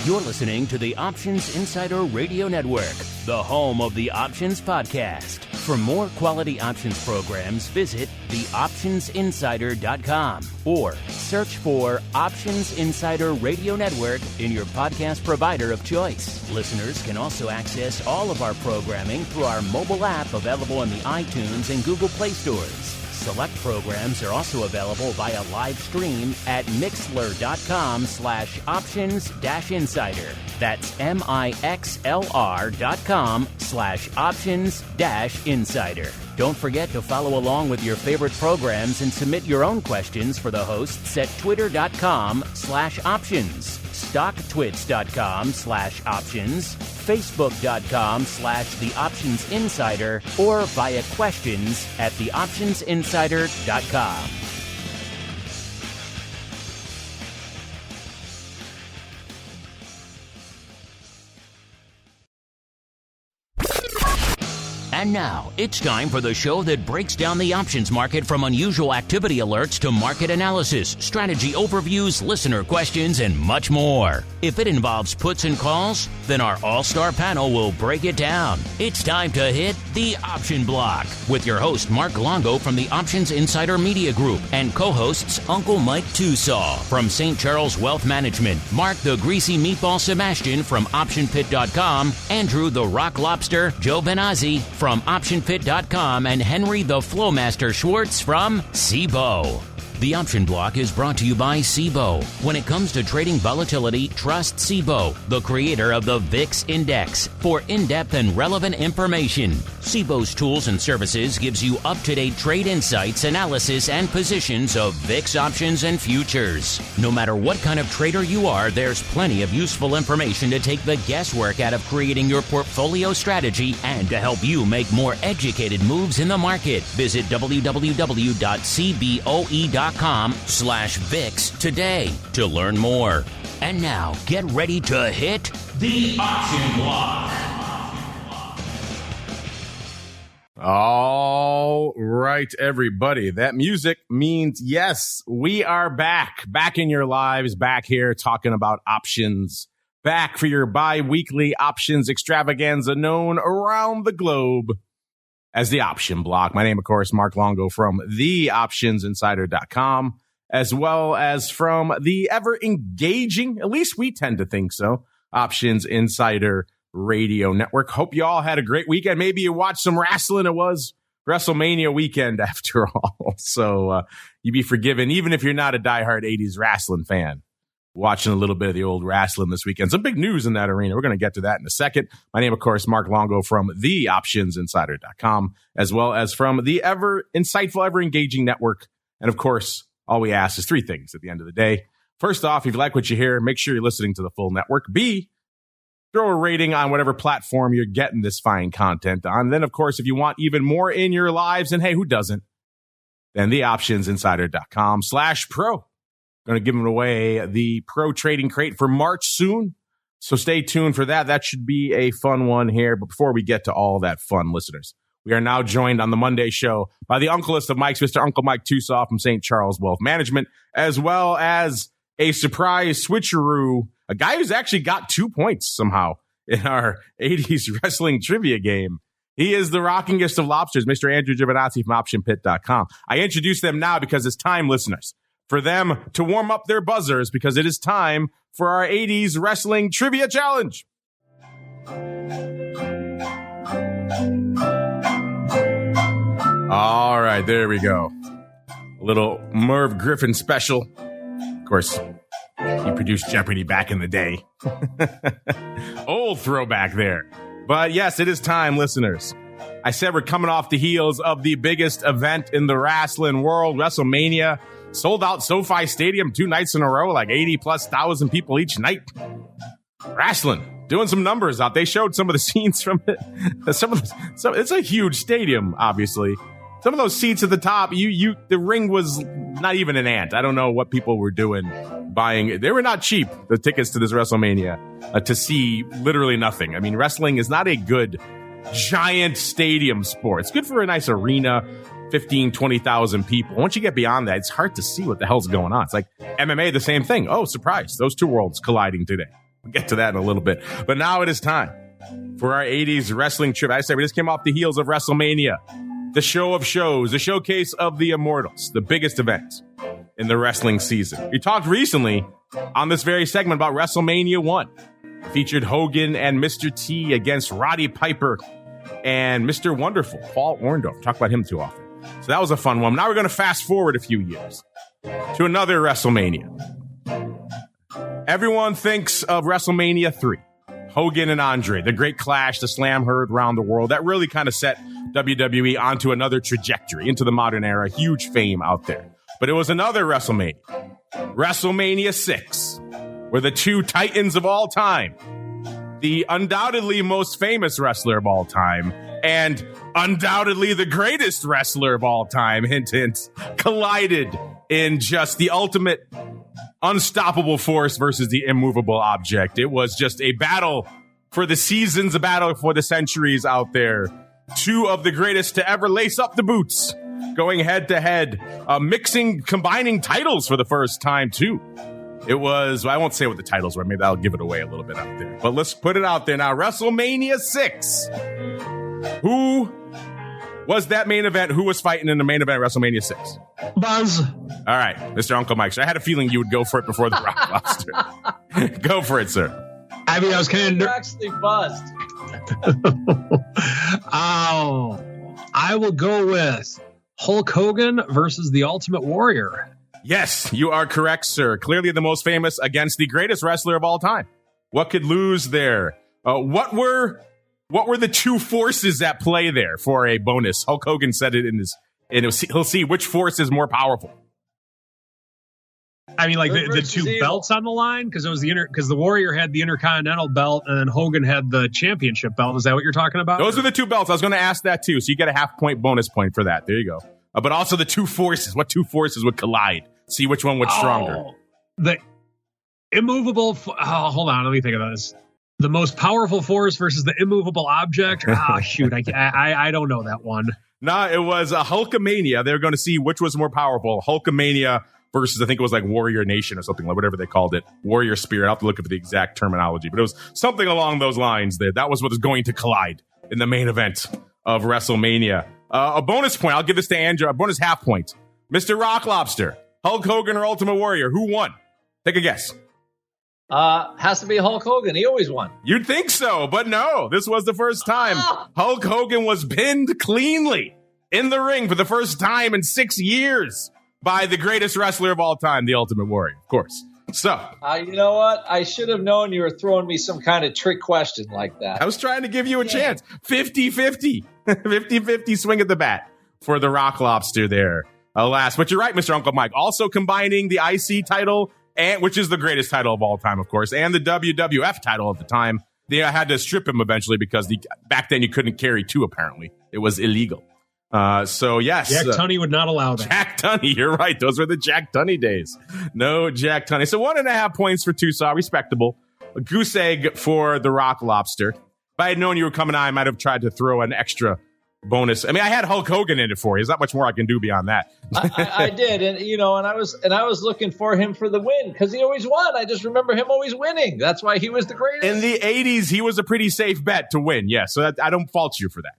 You're listening to the Options Insider Radio Network, the home of the Options Podcast. For more quality options programs, visit theoptionsinsider.com or search for Options Insider Radio Network in your podcast provider of choice. Listeners can also access all of our programming through our mobile app available in the iTunes and Google Play stores. Select programs are also available via live stream at mixlr.com/options-insider. That's mixlr.com/options-insider. Don't forget to follow along with your favorite programs and submit your own questions for the hosts at twitter.com/options, stocktwits.com/options, facebook.com/theoptionsinsider, or via questions at theoptionsinsider.com. And now, it's time for the show that breaks down the options market from unusual activity alerts to market analysis, strategy overviews, listener questions, and much more. If it involves puts and calls, then our all-star panel will break it down. It's time to hit the Option Block with your host, Mark Longo from the Options Insider Media Group and co-hosts Uncle Mike TOSAW from St. Charles Wealth Management, Mark the Greasy Meatball Sebastian from OptionPit.com, Andrew the Rock Lobster GIOVINAZZI from OptionPit.com, and Henry the Flowmaster Schwartz from CBOE. The Option Block is brought to you by CBOE. When it comes to trading volatility, trust CBOE, the creator of the VIX Index, for in-depth and relevant information. CBOE's tools and services gives you up-to-date trade insights, analysis, and positions of VIX options and futures. No matter what kind of trader you are, there's plenty of useful information to take the guesswork out of creating your portfolio strategy and to help you make more educated moves in the market. Visit www.cboe.com/VIX today to learn more. And now, get ready to hit the Option Block. All right, everybody. That music means yes, we are back in your lives, back here talking about options, back for your bi-weekly options extravaganza known around the globe as the Option Block. My name, of course, Mark Longo from theoptionsinsider.com, as well as from the ever-engaging, at least we tend to think so, Options Insider Radio Network. Hope you all had a great weekend. Maybe you watched some wrestling. It was WrestleMania weekend after all. So you'd be forgiven, even if you're not a diehard 80s wrestling fan. Watching a little bit of the old wrestling this weekend. Some big news in that arena. We're going to get to that in a second. My name, of course, Mark Longo from theoptionsinsider.com, as well as from the ever insightful, ever engaging network. And of course, all we ask is three things at the end of the day. First off, if you like what you hear, make sure you're listening to the full network. B, throw a rating on whatever platform you're getting this fine content on. Then, of course, if you want even more in your lives, and hey, who doesn't? Then theoptionsinsider.com/pro. Going to give away the Pro Trading Crate for March soon. So stay tuned for that. That should be a fun one here. But before we get to all that fun, listeners, we are now joined on the Monday show by the uncleest of Mikes, Mr. Uncle Mike TOSAW from St. Charles Wealth Management, as well as a surprise switcheroo, a guy who's actually got 2 points somehow in our 80s wrestling trivia game. He is the rockingest of lobsters, Mr. Andrew GIOVINAZZI from OptionPit.com. I introduce them now because it's time, listeners, for them to warm up their buzzers, because it is time for our 80s wrestling trivia challenge. All right, there we go. A little Merv Griffin special. Of course, he produced Jeopardy back in the day. Old throwback there. But yes, it is time, listeners. I said we're coming off the heels of the biggest event in the wrestling world, WrestleMania. Sold out SoFi Stadium 2 nights in a row, like 80,000+ people each night. Wrestling, doing some numbers out. They showed some of the scenes from it. It's a huge stadium, obviously. Some of those seats at the top, the ring was not even an ant. I don't know what people were doing buying. They were not cheap, the tickets to this WrestleMania, to see literally nothing. I mean, wrestling is not a good giant stadium sport. It's good for a nice arena, 15, 20,000 people. Once you get beyond that, it's hard to see what the hell's going on. It's like MMA, the same thing. Oh, surprise. Those two worlds colliding today. We'll get to that in a little bit. But now it is time for our 80s wrestling trip. I said we just came off the heels of WrestleMania, the show of shows, the showcase of the Immortals, the biggest event in the wrestling season. We talked recently on this very segment about WrestleMania 1. Featured Hogan and Mr. T against Roddy Piper and Mr. Wonderful, Paul Orndorff. Talk about him too often. So that was a fun one. Now we're going to fast forward a few years to another WrestleMania. Everyone thinks of WrestleMania 3. Hogan and Andre, the great clash, the slam heard around the world. That really kind of set WWE onto another trajectory into the modern era. Huge fame out there. But it was another WrestleMania. WrestleMania 6. Were the two titans of all time, the undoubtedly most famous wrestler of all time, and undoubtedly the greatest wrestler of all time, hint, hint, collided in just the ultimate unstoppable force versus the immovable object. It was just a battle for the seasons, a battle for the centuries out there. Two of the greatest to ever lace up the boots, going head to head, combining titles for the first time, too. It was, I won't say what the titles were. Maybe I'll give it away a little bit out there. But let's put it out there now. WrestleMania 6. Who was that main event? Who was fighting in the main event at WrestleMania 6? Buzz. All right, Mr. Uncle Mike. So I had a feeling you would go for it before the Rock Lobster. Go for it, sir. I mean, I was kind of actually buzzed. Oh, I will go with Hulk Hogan versus the Ultimate Warrior. Yes, you are correct, sir. Clearly the most famous against the greatest wrestler of all time. What could lose there? What were the two forces at play there for a bonus? Hulk Hogan said it he'll see which force is more powerful. I mean, like the two belts on the line, because it was because the Warrior had the Intercontinental belt and then Hogan had the championship belt. Is that what you're talking about? Those are the two belts. I was going to ask that too. So you get a half-point bonus point for that. There you go. But also the two forces. What two forces would collide? See which one was stronger. The immovable. Hold on. Let me think of this. The most powerful force versus the immovable object. Shoot. I don't know that one. No, it was Hulkamania. They were going to see which was more powerful. Hulkamania versus, I think it was like Warrior Nation or something, like whatever they called it. Warrior Spirit. I'll have to look up the exact terminology, but it was something along those lines there. That was what was going to collide in the main event of WrestleMania. A bonus point. I'll give this to Andrew. A bonus half point. Mr. Rock Lobster. Hulk Hogan or Ultimate Warrior? Who won? Take a guess. Has to be Hulk Hogan. He always won. You'd think so, but no. This was the first time Hulk Hogan was pinned cleanly in the ring for the first time in 6 years by the greatest wrestler of all time, the Ultimate Warrior, of course. So, you know what? I should have known you were throwing me some kind of trick question like that. I was trying to give you a chance. 50-50. 50-50 swing at the bat for the Rock Lobster there. Alas, but you're right, Mr. Uncle Mike. Also combining the IC title, which is the greatest title of all time, of course, and the WWF title at the time. They had to strip him eventually because back then you couldn't carry two, apparently. It was illegal. So, yes. Jack Tunney would not allow that. Jack Tunney, you're right. Those were the Jack Tunney days. No Jack Tunney. So 1.5 points for TOSAW, respectable. A goose egg for the Rock Lobster. If I had known you were coming on, I might have tried to throw an extra bonus. I mean, I had Hulk Hogan in it for you. There's not much more I can do beyond that. I did, and I was looking for him for the win because he always won. I just remember him always winning. That's why he was the greatest. In the 80s, he was a pretty safe bet to win. Yes, so I don't fault you for that.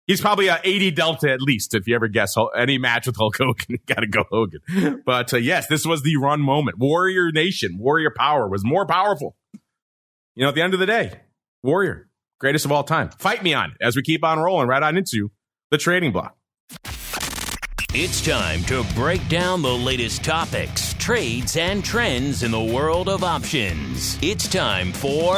He's probably a 80 Delta at least. If you ever guess any match with Hulk Hogan, you got to go Hogan. But yes, this was the run moment. Warrior Nation, Warrior Power was more powerful. At the end of the day, Warrior. Greatest of all time. Fight me on it as we keep on rolling right on into the trading block. It's time to break down the latest topics, trades, and trends in the world of options. It's time for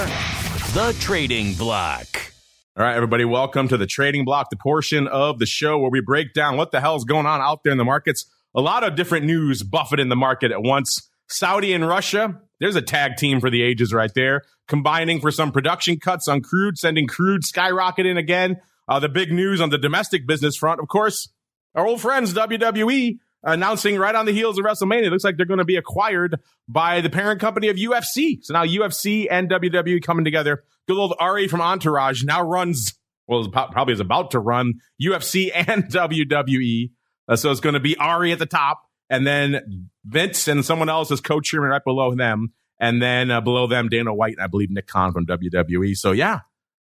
the trading block. All right, everybody, welcome to the trading block, the portion of the show where we break down what the hell is going on out there in the markets. A lot of different news buffeting the market at once. Saudi and Russia, there's a tag team for the ages right there. Combining for some production cuts on crude, sending crude skyrocketing again. The big news on the domestic business front, of course, our old friends WWE announcing right on the heels of WrestleMania. It looks like they're going to be acquired by the parent company of UFC. So now UFC and WWE coming together. Good old Ari from Entourage now probably is about to run UFC and WWE. So it's going to be Ari at the top, and then Vince and someone else as co-chairman right below them. And then below them, Dana White, and I believe Nick Khan from WWE. So yeah,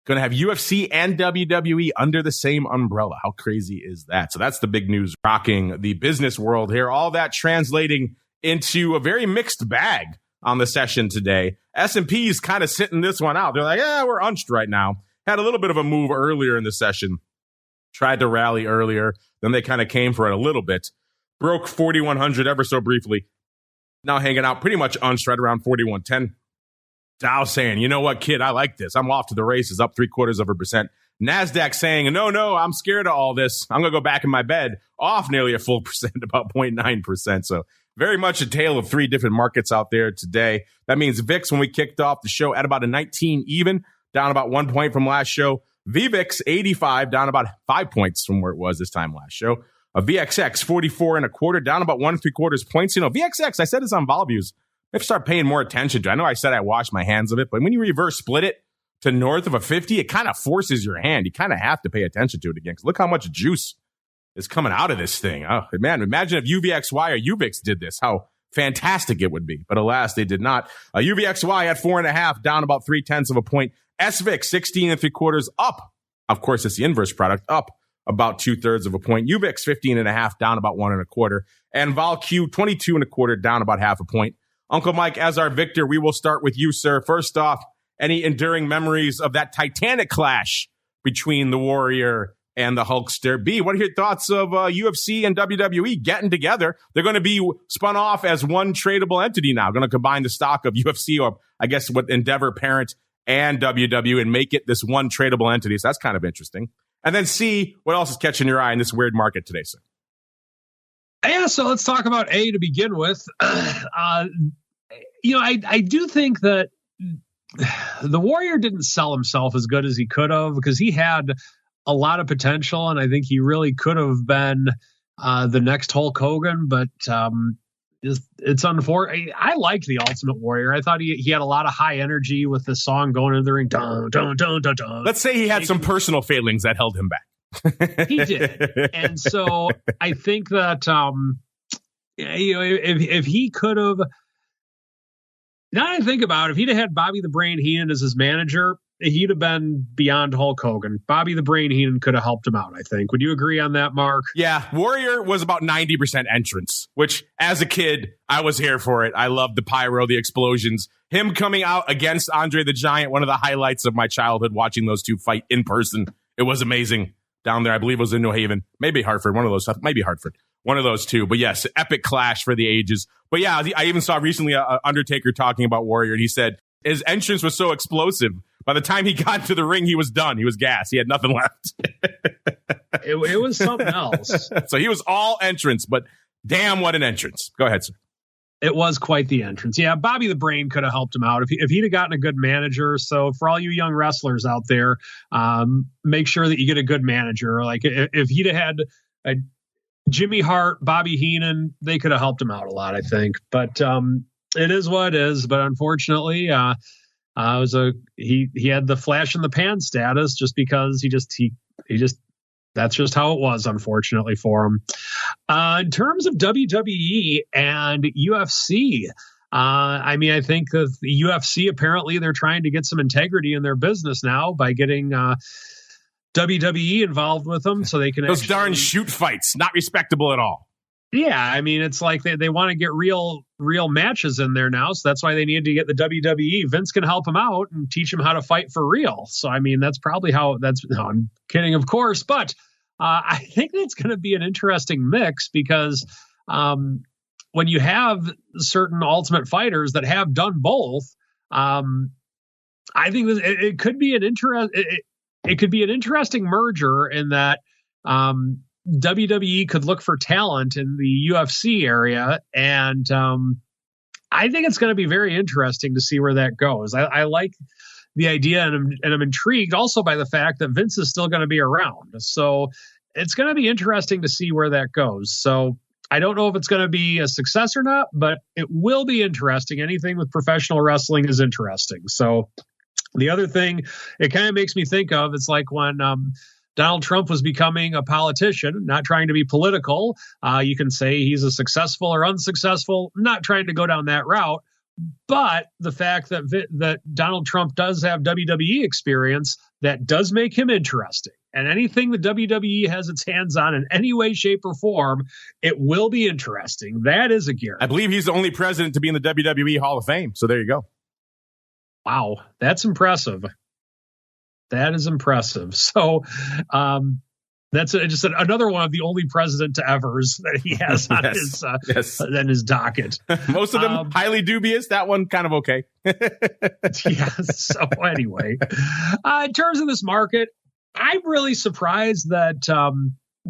going to have UFC and WWE under the same umbrella. How crazy is that? So that's the big news rocking the business world here. All that translating into a very mixed bag on the session today. S&P's kind of sitting this one out. They're like, yeah, we're unched right now. Had a little bit of a move earlier in the session. Tried to rally earlier. Then they kind of came for it a little bit. Broke 4,100 ever so briefly. Now hanging out pretty much unched right around 4110. Dow saying, you know what, kid, I like this. I'm off to the races, up 0.75%. NASDAQ saying, no, I'm scared of all this. I'm going to go back in my bed, off nearly a full percent, about 0.9%. So very much a tale of three different markets out there today. That means VIX, when we kicked off the show, at about a 19 even, down about 1 point from last show. VVIX, 85, down about 5 points from where it was this time last show. A VXX, 44.25, down about 1.75 points. You know, VXX, I said this on VolViews. I have to start paying more attention to it. I know I said I washed my hands of it, but when you reverse split it to north of a 50, it kind of forces your hand. You kind of have to pay attention to it again. Because look how much juice is coming out of this thing. Oh, man, imagine if UVXY or UVIX did this, how fantastic it would be. But alas, they did not. UVXY at 4.5, down about 0.3 point. SVIX, 16.75, up. Of course, it's the inverse product, up about 0.2 point. UVIX, 15.5, down about 1.25. And VolQ, 22.25, down about 0.5 point. Uncle Mike, as our victor, we will start with you, sir. First off, any enduring memories of that titanic clash between the Warrior and the Hulkster? B, what are your thoughts of UFC and WWE getting together? They're going to be spun off as one tradable entity now. Going to combine the stock of UFC, or I guess what Endeavor parent, and WWE, and make it this one tradable entity. So that's kind of interesting. And then C, what else is catching your eye in this weird market today, sir? Yeah, so let's talk about A to begin with. I do think that the Warrior didn't sell himself as good as he could have, because he had a lot of potential, and I think he really could have been the next Hulk Hogan, but it's unfortunate. I liked the Ultimate Warrior. I thought he had a lot of high energy with the song going into the ring. Dun, dun, dun, dun, dun. Let's say he had some personal failings that held him back. He did. And so I think that, if he could have, now I think about it, if he'd have had Bobby the Brain Heenan as his manager, he'd have been beyond Hulk Hogan. Bobby the Brain Heenan could have helped him out, I think. Would you agree on that, Mark? Yeah, Warrior was about 90% entrance, which as a kid, I was here for it. I loved the pyro, the explosions. Him coming out against Andre the Giant, one of the highlights of my childhood, watching those two fight in person. It was amazing. Down there, I believe it was in New Haven, maybe Hartford, one of those, maybe Hartford, one of those two. But yes, epic clash for the ages. But yeah, I even saw recently Undertaker talking about Warrior, and he said his entrance was so explosive. By the time he got to the ring, he was done. He was gassed. He had nothing left. It was something else. So he was all entrance, but damn, what an entrance. Go ahead, sir. It was quite the entrance. Yeah, Bobby the Brain could have helped him out if he'd have gotten a good manager. So for all you young wrestlers out there, make sure that you get a good manager. Like if he'd have had a Jimmy Hart, Bobby Heenan, they could have helped him out a lot, I think. But it is what it is. But unfortunately, he had the flash in the pan status just because he just that's just how it was, unfortunately, for him. In terms of WWE and UFC, I think that the UFC, apparently they're trying to get some integrity in their business now by getting WWE involved with them, so they can those darn shoot fights, not respectable at all. Yeah, it's like they want to get real matches in there now, so that's why they need to get the WWE. Vince can help them out and teach them how to fight for real. So that's probably how that's. No, I'm kidding, of course, but I think it's going to be an interesting mix because when you have certain Ultimate Fighters that have done both, I think it could be it could be an interesting merger in that. WWE could look for talent in the UFC area, and I think it's going to be very interesting to see where that goes. I like the idea, and I'm intrigued also by the fact that Vince is still going to be around. So it's going to be interesting to see where that goes. So I don't know if it's going to be a success or not, but it will be interesting. Anything with professional wrestling is interesting. So the other thing it kind of makes me think of, it's like when Donald Trump was becoming a politician, not trying to be political. You can say he's a successful or unsuccessful, not trying to go down that route. But the fact that Donald Trump does have WWE experience, that does make him interesting. And anything the WWE has its hands on in any way, shape, or form, it will be interesting. That is a guarantee. I believe he's the only president to be in the WWE Hall of Fame. So there you go. Wow, that's impressive. That is impressive. So that's just another one of the only president to ever's that he has on his docket. Most of them highly dubious. That one kind of okay. Yes. So anyway, in terms of this market, I'm really surprised that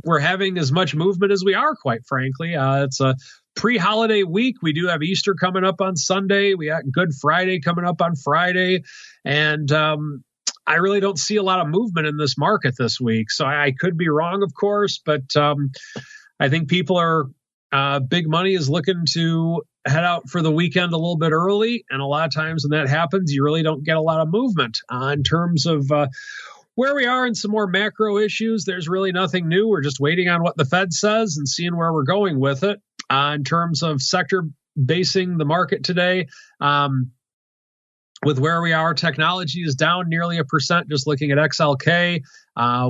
we're having as much movement as we are, quite frankly. It's a pre-holiday week. We do have Easter coming up on Sunday. We got Good Friday coming up on Friday. And I really don't see a lot of movement in this market this week. So I could be wrong, of course, but I think people are big money is looking to head out for the weekend a little bit early. And a lot of times when that happens, you really don't get a lot of movement in terms of where we are in some more macro issues. There's really nothing new. We're just waiting on what the Fed says and seeing where we're going with it. In terms of sector basing the market today, with where we are, technology is down nearly 1%, just looking at XLK.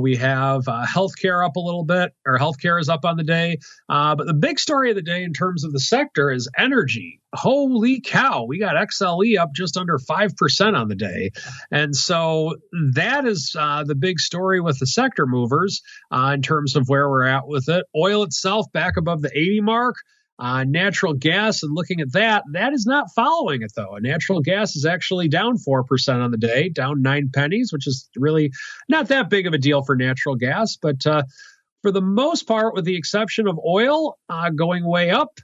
We have healthcare up a little bit, or healthcare is up on the day. But the big story of the day in terms of the sector is energy. Holy cow, we got XLE up just under 5% on the day. And so that is the big story with the sector movers in terms of where we're at with it. Oil itself back above the 80 mark. Natural gas, and looking at that is not following it, though. Natural gas is actually down 4% on the day, down 9 pennies, which is really not that big of a deal for natural gas. But for the most part, with the exception of oil going way up,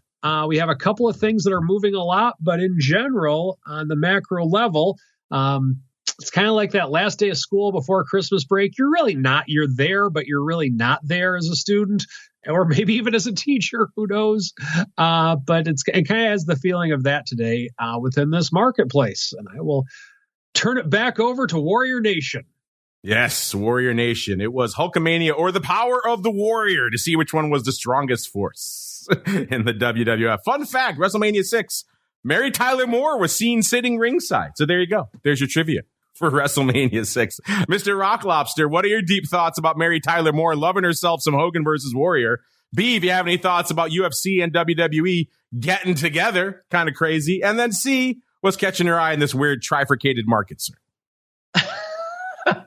we have a couple of things that are moving a lot. But in general, on the macro level, it's kind of like that last day of school before Christmas break. You're there, but you're really not there as a student, or maybe even as a teacher, who knows? But it kind of has the feeling of that today within this marketplace. And I will turn it back over to Warrior Nation. Yes, Warrior Nation. It was Hulkamania or the power of the Warrior to see which one was the strongest force in the WWF. Fun fact, WrestleMania 6, Mary Tyler Moore was seen sitting ringside. So there you go. There's your trivia for WrestleMania 6. Mr. Rock Lobster, what are your deep thoughts about Mary Tyler Moore loving herself some Hogan versus Warrior? B, if you have any thoughts about UFC and WWE getting together, kind of crazy. And then C, what's catching your eye in this weird trifurcated market, sir?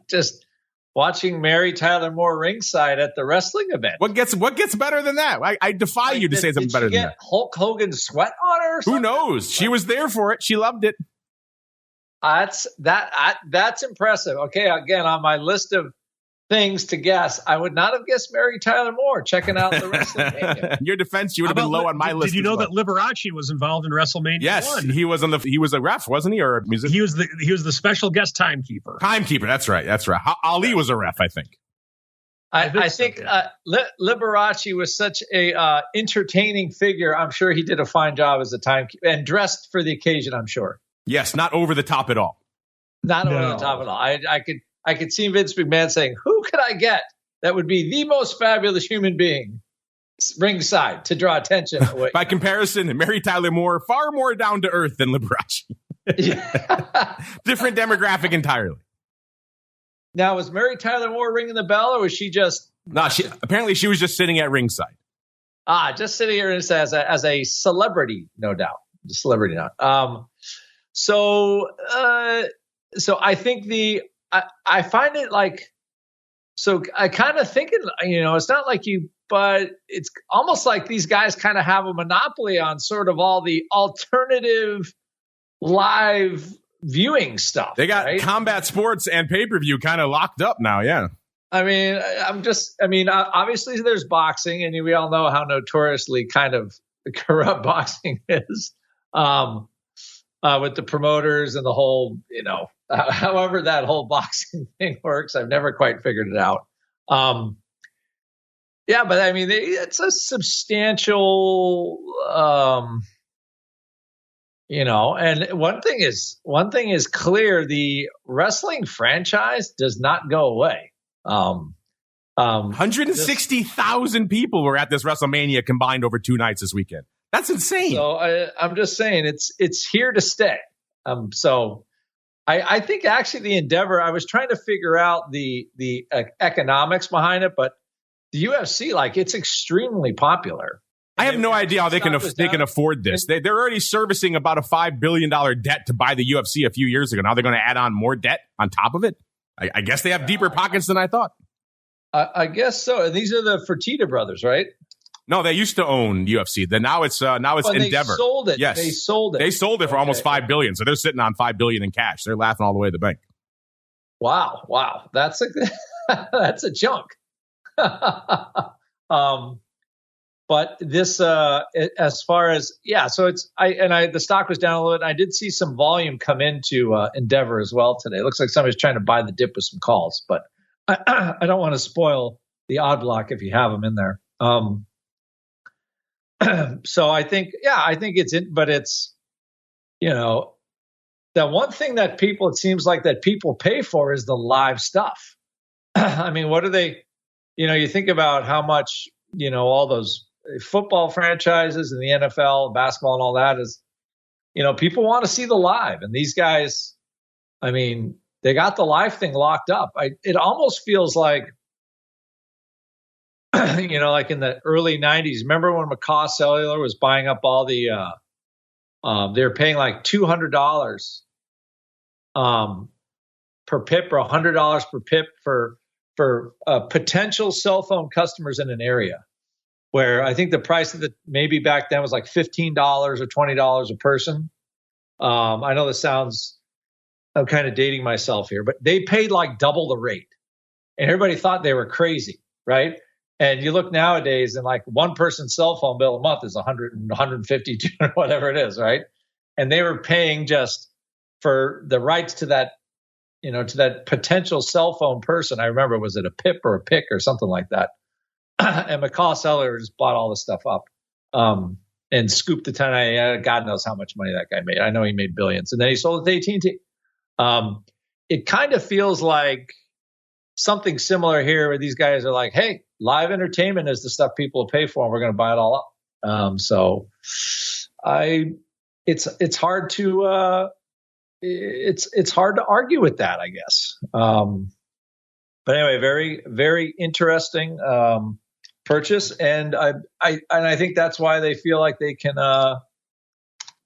Just watching Mary Tyler Moore ringside at the wrestling event. What gets better than that? I defy you to say something better than that. Hulk Hogan's sweat on her or something? Who knows? She was there for it. She loved it. That's impressive. Okay, again, on my list of things to guess, I would not have guessed Mary Tyler Moore checking out the WrestleMania. Your defense, you would have been low on my list. Did you know that Liberace was involved in WrestleMania? Yes, 1? he was a ref, wasn't he, or a musician? He was the special guest timekeeper. That's right. Ali was a ref, I think. I think Liberace was such a entertaining figure. I'm sure he did a fine job as a timekeeper and dressed for the occasion, I'm sure. Yes, not over the top at all. Not over the top at all. I could see Vince McMahon saying, "Who could I get that would be the most fabulous human being ringside to draw attention?" By comparison, Mary Tyler Moore far more down to earth than Liberace. Different demographic entirely. Now, was Mary Tyler Moore ringing the bell, or was she just? No, apparently she was just sitting at ringside. Just sitting here as a celebrity, no doubt. Celebrity, not. So I think I find it like, so I kind of think it's not like but it's almost like these guys kind of have a monopoly on sort of all the alternative live viewing stuff. They got combat sports and pay-per-view kind of locked up now. Yeah. I mean, obviously there's boxing, and we all know how notoriously kind of corrupt boxing is. With the promoters and the whole, however that whole boxing thing works, I've never quite figured it out. But I mean, it's a substantial, and one thing is clear: the wrestling franchise does not go away. 160,000 people were at this WrestleMania combined over 2 nights this weekend. That's insane. So I'm just saying it's here to stay. So I think actually the Endeavor, I was trying to figure out the economics behind it, but the UFC, like, it's extremely popular. I have no idea how they can afford this. They're already servicing about a $5 billion debt to buy the UFC a few years ago. Now they're going to add on more debt on top of it. I guess they have deeper pockets than I thought. I guess so. And these are the Fertitta brothers, right? No, they used to own UFC. Now it's Endeavor. They sold it. Yes, they sold it. They sold it for almost $5 billion. So they're sitting on $5 billion in cash. They're laughing all the way to the bank. Wow, that's a chunk. But this, as far as, so the stock was down a little bit. I did see some volume come into Endeavor as well today. It looks like somebody's trying to buy the dip with some calls, but I don't want to spoil the odd block if you have them in there. So I think it's in, but it's, the one thing that it seems like that people pay for is the live stuff. I mean, what are they, you think about how much, all those football franchises and the NFL, basketball and all that is, people want to see the live, and these guys, I mean, they got the live thing locked up. It almost feels like, like in the early 90s, remember when McCaw Cellular was buying up all the, they were paying like $200 per pip or $100 per pip for potential cell phone customers in an area, where I think the price of maybe back then was like $15 or $20 a person. I know this sounds, I'm kind of dating myself here, but they paid like double the rate, and everybody thought they were crazy, right? And you look nowadays, and like one person's cell phone bill a month is 100, 150, 200, whatever it is, right? And they were paying just for the rights to that, to that potential cell phone person. I remember, was it a PIP or a PIC or something like that? And McCaw Cellular just bought all this stuff up and scooped the 10. God knows how much money that guy made. I know he made billions. And then he sold it to AT&T. It kind of feels like something similar here, where these guys are like, hey, live entertainment is the stuff people will pay for, and we're going to buy it all up. So it's hard to it's hard to argue with that, I guess. But anyway, very, very interesting purchase, and I think that's why they feel like they can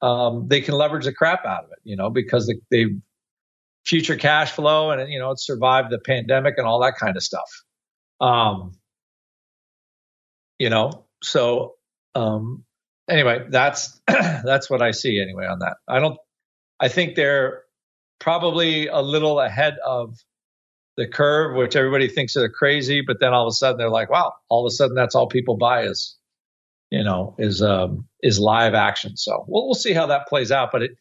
leverage the crap out of it, because they future cash flow, and it survived the pandemic and all that kind of stuff. So anyway, that's what I see anyway on that. I think they're probably a little ahead of the curve, which everybody thinks they're crazy, but then all of a sudden they're like, wow, all of a sudden that's all people buy is live action. So we'll see how that plays out, but it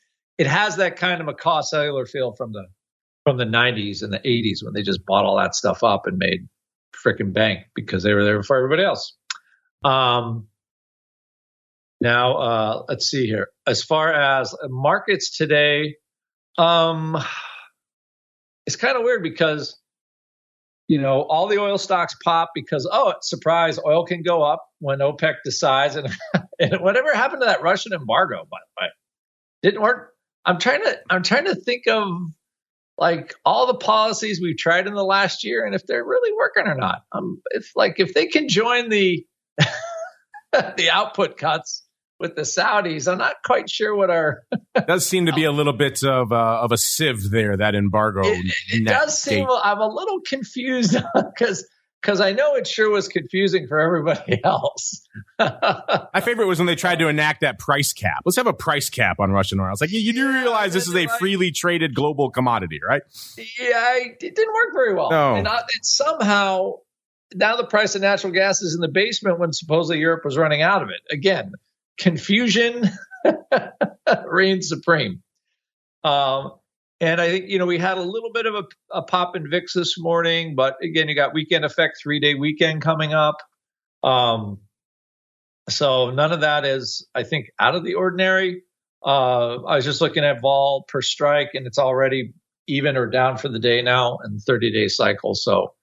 has that kind of McCaw Cellular feel from the 90s and the 80s, when they just bought all that stuff up and made freaking bank because they were there before everybody else. Now, let's see here. As far as markets today, it's kind of weird because, all the oil stocks pop because, surprise, oil can go up when OPEC decides. And whatever happened to that Russian embargo, by the way, didn't work. I'm trying to think of like all the policies we've tried in the last year and if they're really working or not. If they can join the the output cuts with the Saudis, I'm not quite sure what our does seem to be a little bit of a sieve there, that embargo. It does seem. I'm a little confused because I know it sure was confusing for everybody else. My favorite was when they tried to enact that price cap. Let's have a price cap on Russian oil. It's like, you do realize this is a freely traded global commodity, right? Yeah, it didn't work very well. No. And somehow now the price of natural gas is in the basement when supposedly Europe was running out of it. Again, confusion reigns supreme. And I think, we had a little bit of a pop in VIX this morning, but again, you got weekend effect, 3-day weekend coming up. So none of that is, I think, out of the ordinary. I was just looking at vol per strike, and it's already even or down for the day now in the 30-day cycle. So,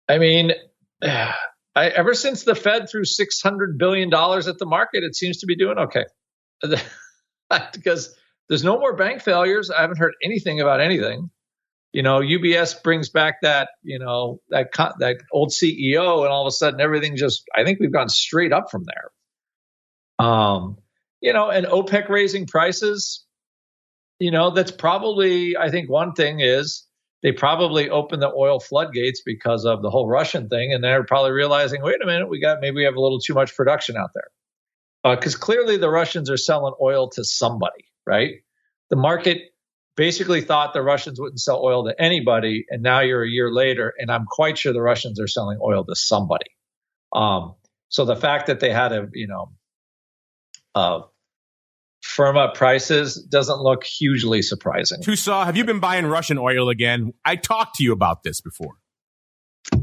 I mean, ever since the Fed threw $600 billion at the market, it seems to be doing okay. Because there's no more bank failures. I haven't heard anything about anything. UBS brings back that old CEO, and all of a sudden everything I think we've gone straight up from there. And OPEC raising prices, that's probably, I think one thing is they probably opened the oil floodgates because of the whole Russian thing. And they're probably realizing, wait a minute, maybe we have a little too much production out there. Because clearly the Russians are selling oil to somebody, right? The market basically thought the Russians wouldn't sell oil to anybody, and now you're a year later, and I'm quite sure the Russians are selling oil to somebody. So the fact that they had to, firm up prices doesn't look hugely surprising. TOSAW, have you been buying Russian oil again? I talked to you about this before.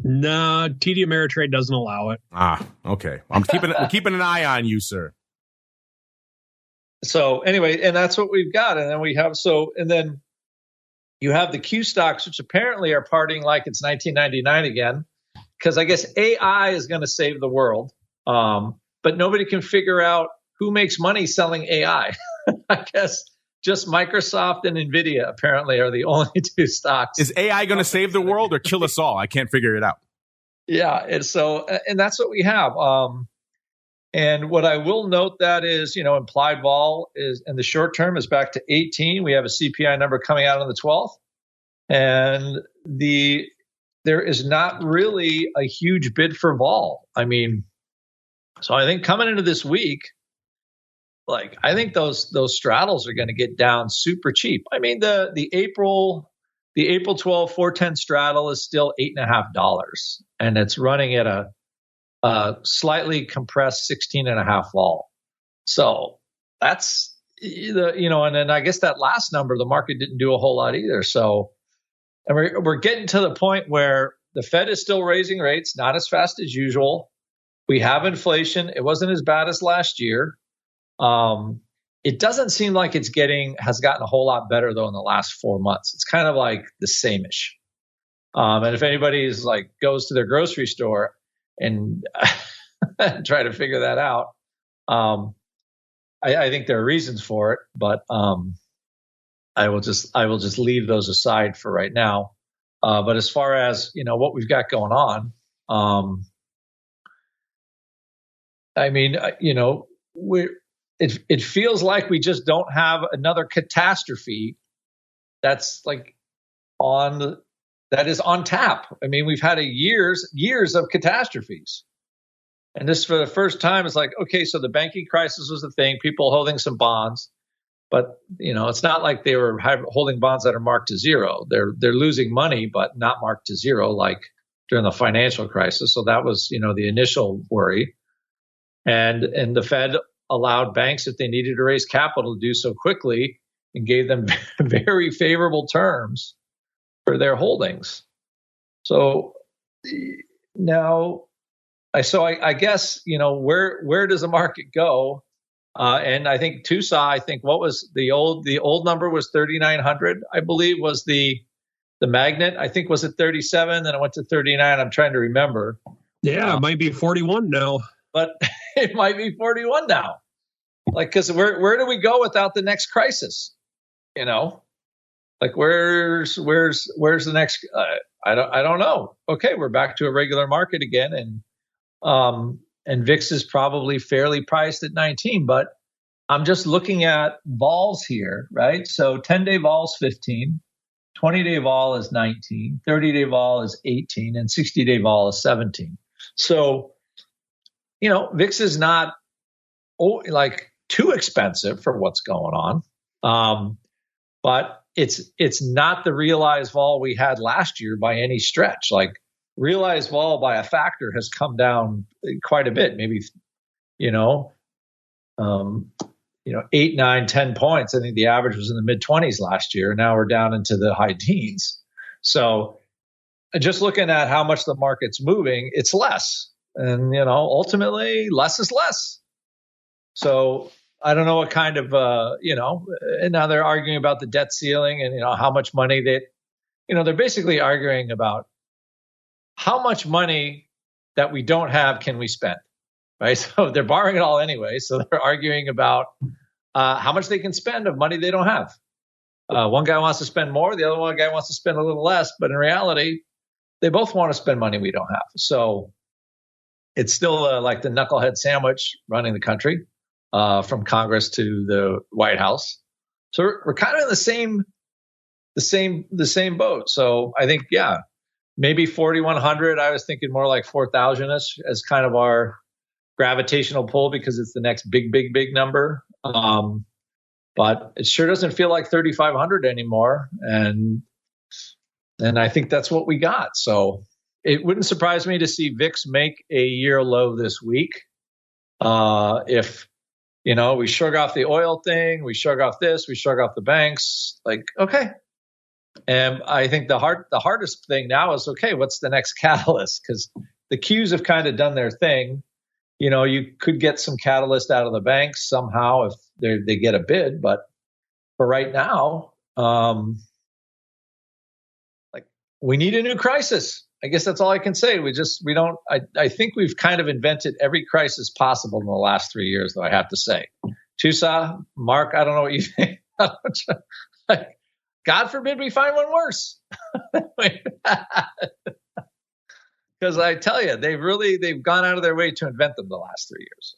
No, TD Ameritrade doesn't allow it. Okay. I'm keeping an eye on you, sir. So anyway, and that's what we've got. And then you have the Q stocks, which apparently are partying like it's 1999 again, because I guess AI is going to save the world. But nobody can figure out who makes money selling AI. I guess just Microsoft and NVIDIA apparently are the only two stocks. Is AI going to save the world or kill us all? I can't figure it out. Yeah. And that's what we have. And what I will note that is, implied vol is in the short term is back to 18. We have a CPI number coming out on the 12th. And there is not really a huge bid for vol. So I think coming into this week, I think those straddles are going to get down super cheap. The April 12 410 straddle is still $8.50, and it's running at a slightly compressed 16.5 vol. So that's and then I guess that last number, the market didn't do a whole lot either. So, and we're getting to the point where the Fed is still raising rates, not as fast as usual. We have inflation. It wasn't as bad as last year. It doesn't seem like has gotten a whole lot better though in the last 4 months. It's kind of like the same-ish. And if anybody goes to their grocery store and try to figure that out, I think there are reasons for it, but I will just leave those aside for right now. But as far as what we've got going on, it feels like we just don't have another catastrophe that's that is on tap. We've had years of catastrophes. And this, for the first time, is okay, so the banking crisis was the thing, people holding some bonds, but it's not like they were holding bonds that are marked to zero. They're losing money, but not marked to zero like during the financial crisis. So that was, the initial worry. And the Fed allowed banks, if they needed to raise capital, to do so quickly and gave them very favorable terms for their holdings. So now, I guess, where does the market go? And I think TOSAW, what was the old number was 3,900, I believe, was the magnet. I think was at 37, then it went to 39. I'm trying to remember. Yeah, it might be 41 now. But it might be 41 now. Because where do we go without the next crisis? Where's the next? I don't know. Okay, we're back to a regular market again, and VIX is probably fairly priced at 19. But I'm just looking at vols here, right? So 10-day vol is 15, 20-day vol is 19, 30-day vol is 18, and 60-day vol is 17. So VIX is not too expensive for what's going on. But it's not the realized vol we had last year by any stretch. Realized vol by a factor has come down quite a bit, maybe, 8, 9, 10 points. I think the average was in the mid 20s last year. Now we're down into the high teens. So just looking at how much the market's moving, it's less. And, ultimately less is less. So I don't know what kind of, and now they're arguing about the debt ceiling and, how much money they're basically arguing about how much money that we don't have can we spend, right? So they're borrowing it all anyway. So they're arguing about how much they can spend of money they don't have. One guy wants to spend more. The other one guy wants to spend a little less. But in reality, they both want to spend money we don't have. So it's still like the knucklehead sandwich running the country from Congress to the White House. So we're kind of in the same boat. So I think, yeah, maybe 4,100. I was thinking more like 4,000 as kind of our gravitational pull because it's the next big number. But it sure doesn't feel like 3,500 anymore. And I think that's what we got. So it wouldn't surprise me to see VIX make a year low this week. If, we shrug off the oil thing, we shrug off this, we shrug off the banks, like, okay. And I think the hardest thing now is, okay, what's the next catalyst? Because the Qs have kind of done their thing. You could get some catalyst out of the banks somehow if they get a bid. But for right now, we need a new crisis. I guess that's all I can say. I think we've kind of invented every crisis possible in the last 3 years, though, I have to say. TOSAW, Mark, I don't know what you think. God forbid we find one worse. Because I tell you, they've gone out of their way to invent them the last 3 years.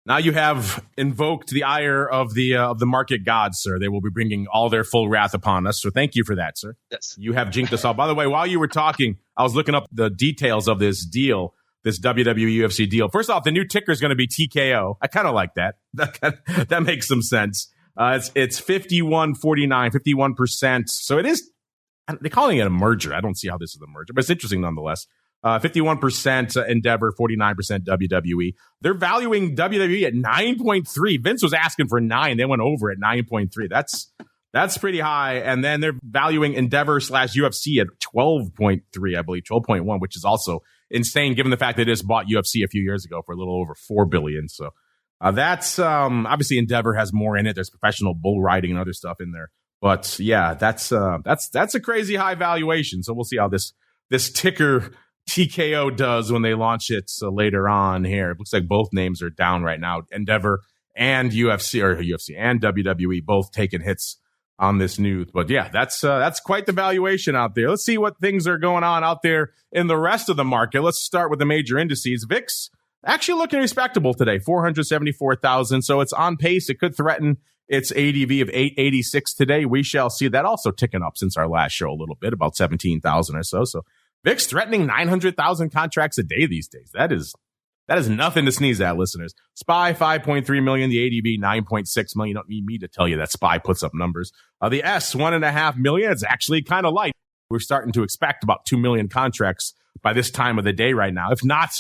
Now you have invoked the ire of the market gods, sir. They will be bringing all their full wrath upon us. So thank you for that, sir. Yes. You have jinxed us all. By the way, while you were talking, I was looking up the details of this deal, this WWE UFC deal. First off, the new ticker is going to be TKO. I kind of like that. That makes some sense. It's 51.49, 51%. So it is, they're calling it a merger. I don't see how this is a merger, but it's interesting nonetheless. 51% Endeavor, 49% WWE. They're valuing WWE at 9.3. Vince was asking for 9. They went over at 9.3. That's pretty high. And then they're valuing Endeavor / UFC at 12.3, I believe, 12.1, which is also insane given the fact that it just bought UFC a few years ago for a little over $4 billion. So that's obviously Endeavor has more in it. There's professional bull riding and other stuff in there. But yeah, that's a crazy high valuation. So we'll see how this ticker TKO does when they launch it later on here. It looks like both names are down right now. Endeavor and UFC and WWE both taking hits on this news. But yeah, that's quite the valuation out there. Let's see what things are going on out there in the rest of the market. Let's start with the major indices. VIX actually looking respectable today, 474,000. So it's on pace. It could threaten its ADV of 886 today. We shall see that also ticking up since our last show a little bit, about 17,000 or so. So VIX threatening 900,000 contracts a day these days. That is nothing to sneeze at, listeners. SPY 5.3 million, the ADV 9.6 million. You don't need me to tell you that SPY puts up numbers. The S 1.5 million. It's actually kind of light. We're starting to expect about 2 million contracts by this time of the day right now. If not,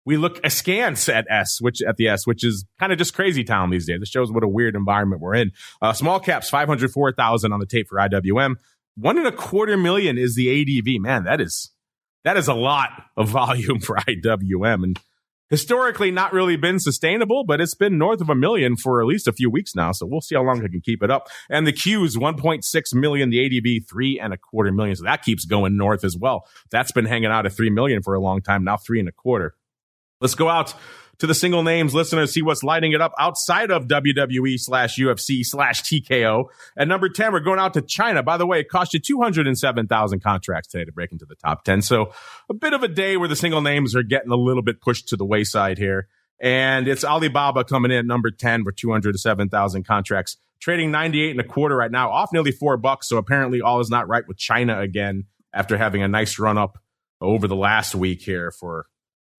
we look askance at the S, which is kind of just crazy town these days. It shows what a weird environment we're in. Small caps 504,000 on the tape for IWM. 1.25 million is the ADV. Man, that is a lot of volume for IWM, and historically not really been sustainable, but it's been north of 1 million for at least a few weeks now. So we'll see how long I can keep it up. And the Qs, 1.6 million, the ADV 3.25 million. So that keeps going north as well. That's been hanging out at 3 million for a long time. Now 3.25. Let's go out to the single names, listeners, see what's lighting it up outside of WWE / UFC / TKO. At number 10, we're going out to China. By the way, it cost you 207,000 contracts today to break into the top 10. So a bit of a day where the single names are getting a little bit pushed to the wayside here. And it's Alibaba coming in at number 10 for 207,000 contracts, trading 98.25 right now, off nearly $4. So apparently all is not right with China again after having a nice run up over the last week here for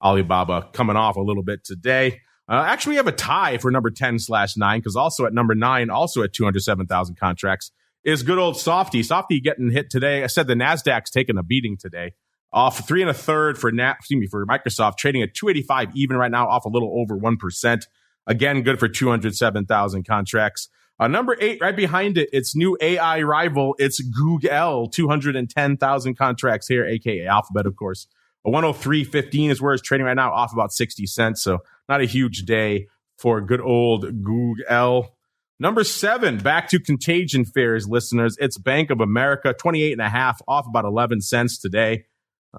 Alibaba, coming off a little bit today. Actually, we have a tie for number 10/9 because also at number 9, also at 207,000 contracts, is good old Softy. Softy getting hit today. I said the Nasdaq's taking a beating today. Off 3 1/3 for Microsoft, trading at 285 even right now, off a little over 1%. Again, good for 207,000 contracts. Number 8, right behind it, its new AI rival. It's Google, 210,000 contracts here, aka Alphabet, of course. 103.15 is where it's trading right now, off about 60 cents. So not a huge day for good old Google. Number 7, back to Contagion Fears, listeners. It's Bank of America, 28.5, off about 11 cents today.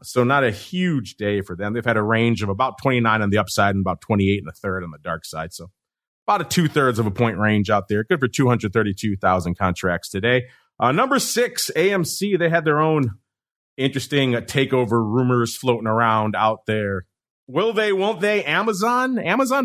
So not a huge day for them. They've had a range of about 29 on the upside and about 28 and a third on the dark side. So about a 2/3 of a point range out there. Good for 232,000 contracts today. Number 6, AMC. They had their own interesting takeover rumors floating around out there. Will they, won't they? Amazon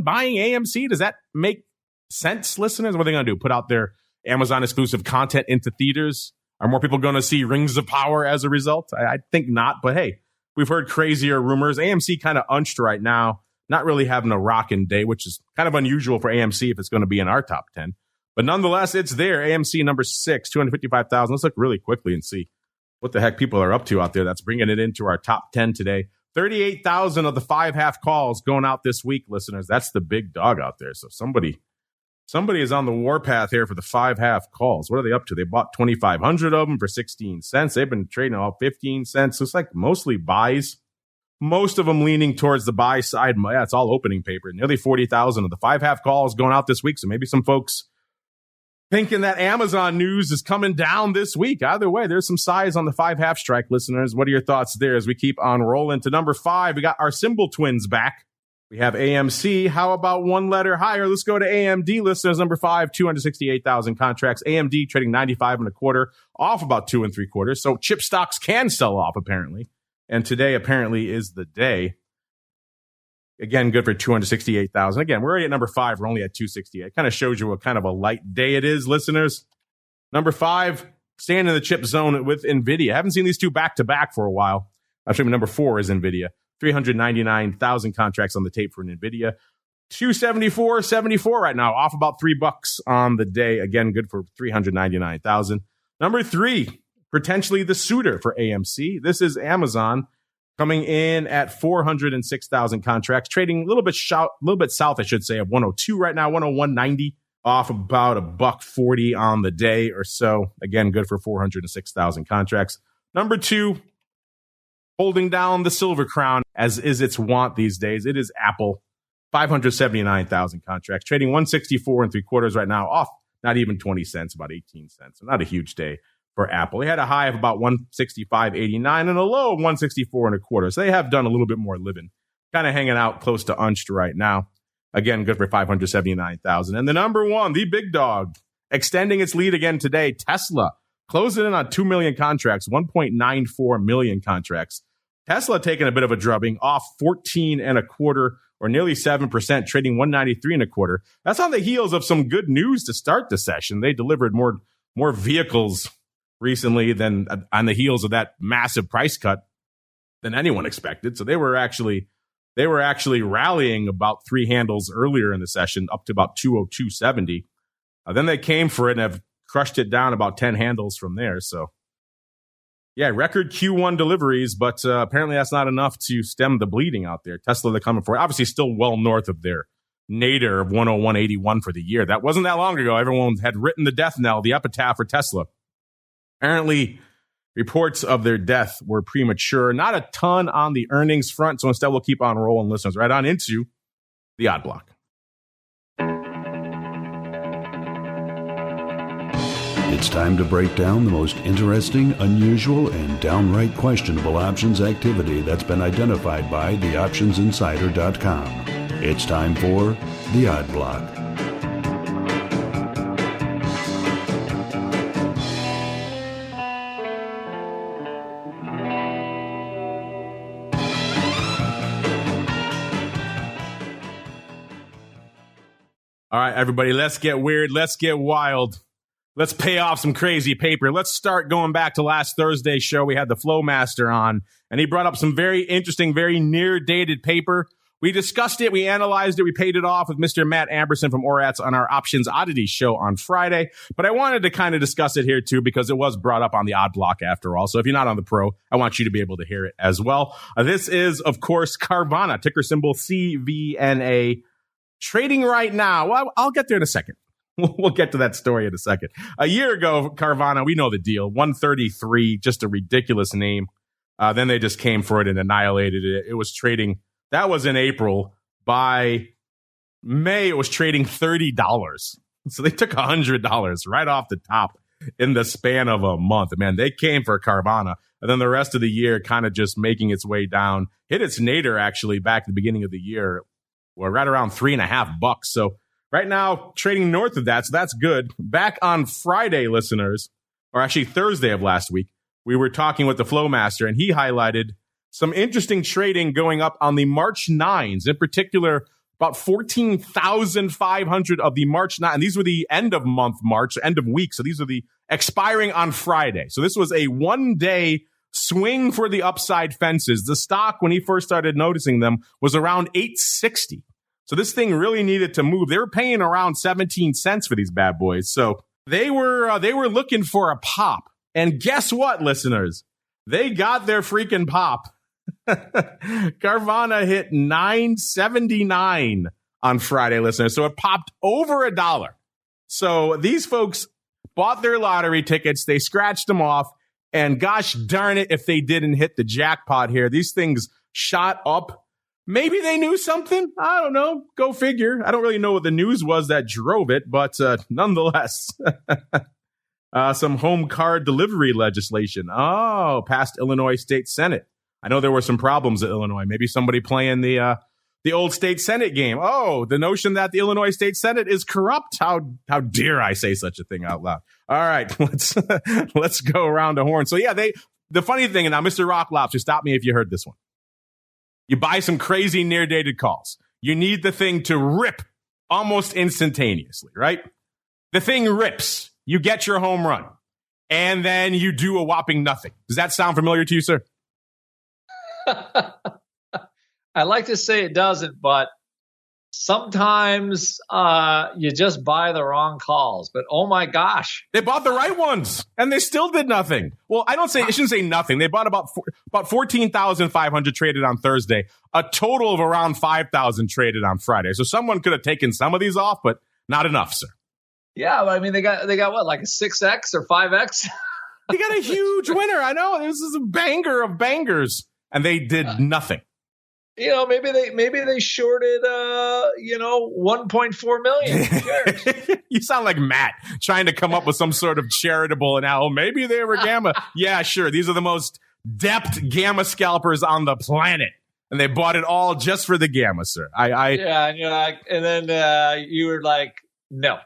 buying AMC? Does that make sense, listeners? What are they going to do? Put out their Amazon exclusive content into theaters? Are more people going to see Rings of Power as a result? I think not, but hey, we've heard crazier rumors. AMC kind of unched right now, not really having a rocking day, which is kind of unusual for AMC if it's going to be in our top 10. But nonetheless, it's there. AMC number 6, 255,000. Let's look really quickly and see what the heck people are up to out there. That's bringing it into our top 10 today. 38,000 of the 5-half calls going out this week, listeners. That's the big dog out there. So somebody is on the warpath here for the 5-half calls. What are they up to? They bought 2,500 of them for 16 cents. They've been trading all 15 cents. Looks like mostly buys. Most of them leaning towards the buy side. Yeah, it's all opening paper. Nearly 40,000 of the 5-half calls going out this week. So maybe some folks thinking that Amazon news is coming down this week. Either way, there's some size on the 5-half strike, listeners. What are your thoughts there as we keep on rolling to number 5? We got our symbol twins back. We have AMC. How about one letter higher? Let's go to AMD, listeners. Number 5, 268,000 contracts. AMD trading 95 and a quarter, off about 2 3/4. So chip stocks can sell off, apparently. And today, apparently, is the day. Again, good for 268,000. Again, we're already at number 5. We're only at 268. Kind of shows you what kind of a light day it is, listeners. Number 5, staying in the chip zone with NVIDIA. Haven't seen these two back-to-back for a while. Actually, number 4 is NVIDIA. 399,000 contracts on the tape for NVIDIA. 274.74 right now, off about $3 on the day. Again, good for 399,000. Number 3, potentially the suitor for AMC. This is Amazon, coming in at 406,000 contracts, trading a little bit south, I should say, of 102 right now, 101.90, off about $1.40 on the day or so. Again, good for 406,000 contracts. Number 2, holding down the silver crown, as is its wont these days. It is Apple, 579,000 contracts, trading 164 3/4 right now, off not even 20 cents, about 18 cents. So not a huge day for Apple. They had a high of about 165.89 and a low of 164 1/4. So they have done a little bit more living, kind of hanging out close to unched right now. Again, good for 579,000. And the number 1, the big dog, extending its lead again today, Tesla, closing in on 2 million contracts, 1.94 million contracts. Tesla taking a bit of a drubbing, off 14 1/4 or nearly 7%, trading 193 1/4. That's on the heels of some good news to start the session. They delivered more vehicles recently than on the heels of that massive price cut than anyone expected. So they were actually rallying about 3 handles earlier in the session, up to about 202.70. Then they came for it and have crushed it down about 10 handles from there. So yeah, record Q1 deliveries, but apparently that's not enough to stem the bleeding out there. Tesla, they're coming for it. Obviously still well north of their nadir of 101.81 for the year. That wasn't that long ago. Everyone had written the death knell, the epitaph for Tesla. Apparently, reports of their death were premature. Not a ton on the earnings front, so instead we'll keep on rolling, listeners, right on into the Odd Block. It's time to break down the most interesting, unusual, and downright questionable options activity that's been identified by theoptionsinsider.com. It's time for the Odd Block. All right, everybody, let's get weird. Let's get wild. Let's pay off some crazy paper. Let's start going back to last Thursday's show. We had the Flowmaster on, and he brought up some very interesting, very near-dated paper. We discussed it. We analyzed it. We paid it off with Mr. Matt Amberson from Orats on our Options Oddity show on Friday. But I wanted to kind of discuss it here, too, because it was brought up on the Odd Block after all. So if you're not on the Pro, I want you to be able to hear it as well. This is, of course, Carvana, ticker symbol CVNA, trading right now. Well, I'll get there in a second. We'll get to that story in a second. A year ago, Carvana, we know the deal. 133, just a ridiculous name. Then they just came for it and annihilated it. It was trading. That was in April. By May, it was trading $30. So they took $100 right off the top in the span of a month. Man, they came for Carvana. And then the rest of the year kind of just making its way down. Hit its nadir actually back at the beginning of the year. We're right around $3.50. So right now trading north of that. So that's good. Back on Friday, listeners, or actually Thursday of last week, we were talking with the Flowmaster and he highlighted some interesting trading going up on the March 9s, in particular, about 14,500 of the March 9. And these were the end of month March, end of week. So these are the expiring on Friday. So this was a 1 day swing for the upside fences. The stock, when he first started noticing them, was around 860. So this thing really needed to move. They were paying around 17 cents for these bad boys. So they were looking for a pop. And guess what, listeners? They got their freaking pop. Carvana hit $9.79 on Friday, listeners. So it popped over $1. So these folks bought their lottery tickets. They scratched them off. And gosh darn it, if they didn't hit the jackpot here. These things shot up. Maybe they knew something. I don't know. Go figure. I don't really know what the news was that drove it, but nonetheless. Some home card delivery legislation. Oh, passed Illinois State Senate. I know there were some problems at Illinois. Maybe somebody playing the old state Senate game. Oh, the notion that the Illinois State Senate is corrupt. How dare I say such a thing out loud? All right, let's go around the horn. So yeah, the funny thing, and now Mr. Rock Lobster, stop me if you heard this one. You buy some crazy near dated calls. You need the thing to rip almost instantaneously, right? The thing rips. You get your home run, and then you do a whopping nothing. Does that sound familiar to you, sir? I like to say it doesn't, but sometimes you just buy the wrong calls. But oh my gosh, they bought the right ones, and they still did nothing. Well, I shouldn't say nothing. They bought about 14,500 traded on Thursday, a total of around 5,000 traded on Friday. So someone could have taken some of these off, but not enough, sir. Yeah, I mean they got what, like a 6X or 5X? They got a huge winner. I know, this is a banger of bangers, and they did nothing. Maybe they shorted 1.4 million shares. You sound like Matt trying to come up with some sort of charitable and maybe they were gamma. Yeah, sure. These are the most depth gamma scalpers on the planet, and they bought it all just for the gamma, sir. Yeah, and you're like, and then you were like, no.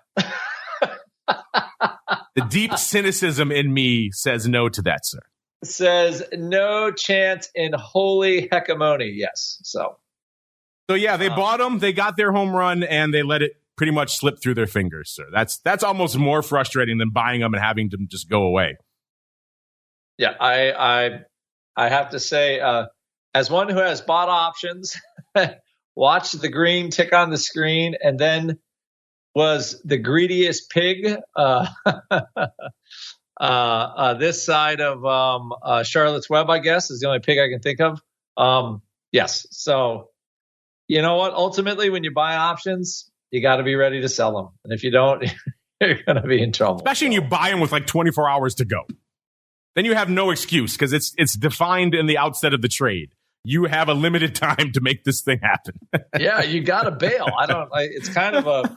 The deep cynicism in me says no to that, sir. Says no chance in holy hegemony. Yes. So yeah, they bought them. They got their home run, and they let it pretty much slip through their fingers, sir. That's almost more frustrating than buying them and having them just go away. Yeah, I have to say, as one who has bought options, watch the green tick on the screen, and then was the greediest pig this side of Charlotte's Web, I guess, is the only pig I can think of. Yes. So, you know what? Ultimately, when you buy options, you got to be ready to sell them. And if you don't, you're going to be in trouble. Especially when you buy them with like 24 hours to go. Then you have no excuse because it's defined in the outset of the trade. You have a limited time to make this thing happen. Yeah, you got to bail. It's kind of a...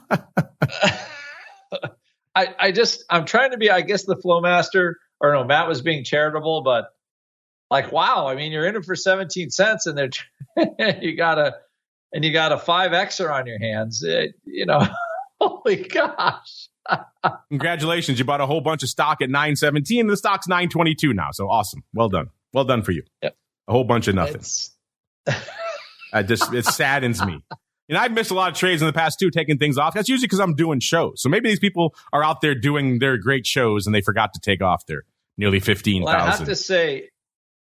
I'm trying to be, I guess, the Flowmaster, or no, Matt was being charitable, but like, wow, I mean, you're in it for 17 cents and you got a 5Xer on your hands. Holy gosh. Congratulations. You bought a whole bunch of stock at 917. The stock's 922 now. So awesome. Well done. Well done for you. Yep. A whole bunch of nothing. It saddens me. I've missed a lot of trades in the past, too, taking things off. That's usually because I'm doing shows. So maybe these people are out there doing their great shows and they forgot to take off their nearly 15,000. Well, I have to say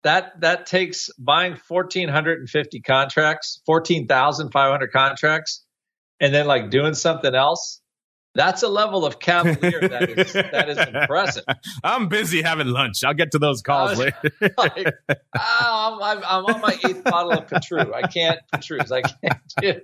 that takes buying 1,450 contracts, 14,500 contracts, and then like doing something else. That's a level of cavalier that is impressive. I'm busy having lunch. I'll get to those calls later. I'm on my 8th bottle of Petrus. I can't Petrus. I can't